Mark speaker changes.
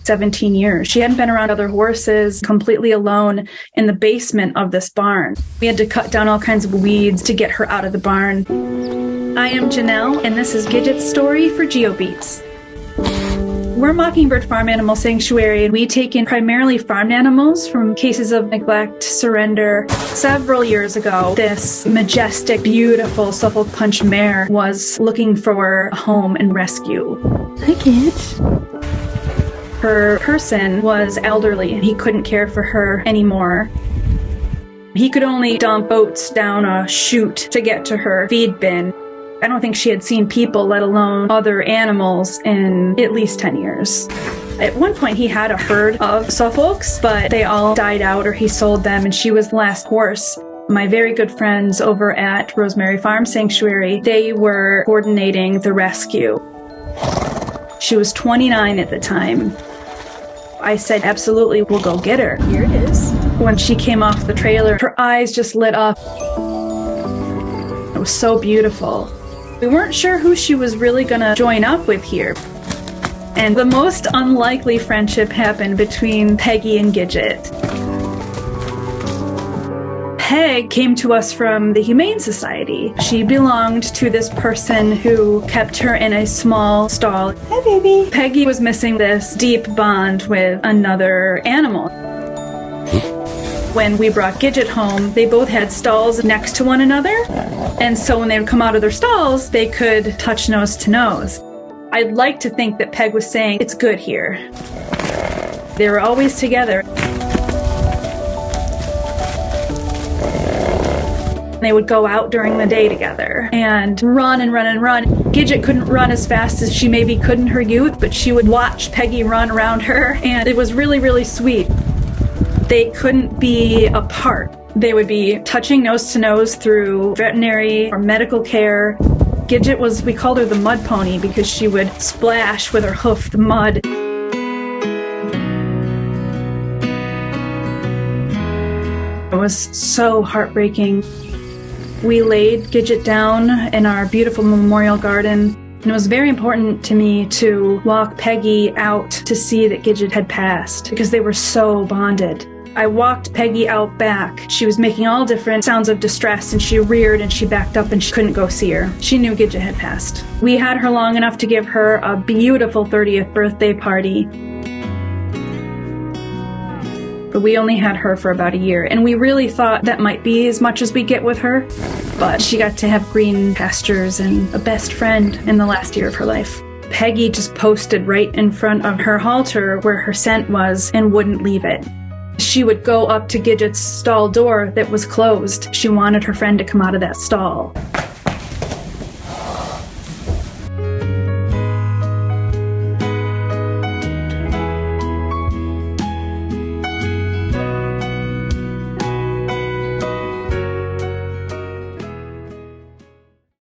Speaker 1: 17 years. She hadn't been around other horses, completely alone in the basement of this barn. We had to cut down all kinds of weeds to get her out of the barn. I am Janelle, and this is Gidget's story for GeoBeats. We're Mockingbird Farm Animal Sanctuary, and we take in primarily farmed animals from cases of neglect, surrender. Several years ago, this majestic, beautiful Suffolk Punch mare was looking for a home and rescue.
Speaker 2: Hi, kids.
Speaker 1: Her person was elderly, and he couldn't care for her anymore. He could only dump oats down a chute to get to her feed bin. I don't think she had seen people, let alone other animals, in at least 10 years. At one point, he had a herd of Suffolks, but they all died out or he sold them, and she was the last horse. My very good friends over at Rosemary Farm Sanctuary, they were coordinating the rescue. She was 29 at the time. I said, absolutely, we'll go get her.
Speaker 2: Here it is.
Speaker 1: When she came off the trailer, her eyes just lit up. It was so beautiful. We weren't sure who she was really gonna join up with here. And the most unlikely friendship happened between Peggy and Gidget. Peg came to us from the Humane Society. She belonged to this person who kept her in a small stall.
Speaker 2: Hi, baby.
Speaker 1: Peggy was missing this deep bond with another animal. When we brought Gidget home, they both had stalls next to one another. And so when they would come out of their stalls, they could touch nose to nose. I'd like to think that Peg was saying, it's good here. They were always together. They would go out during the day together and run and run and run. Gidget couldn't run as fast as she maybe could in her youth, but she would watch Peggy run around her, and it was really, really sweet. They couldn't be apart. They would be touching nose to nose through veterinary or medical care. Gidget was, we called her the mud pony because she would splash with her hoof the mud. It was so heartbreaking. We laid Gidget down in our beautiful memorial garden, and it was very important to me to walk Peggy out to see that Gidget had passed because they were so bonded. I walked Peggy out back. She was making all different sounds of distress, and she reared and she backed up and she couldn't go see her. She knew Gidget had passed. We had her long enough to give her a beautiful 30th birthday party. But we only had her for about a year, and we really thought that might be as much as we get with her. But she got to have green pastures and a best friend in the last year of her life. Peggy just posted right in front of her halter where her scent was and wouldn't leave it. She would go up to Gidget's stall door that was closed. She wanted her friend to come out of that stall.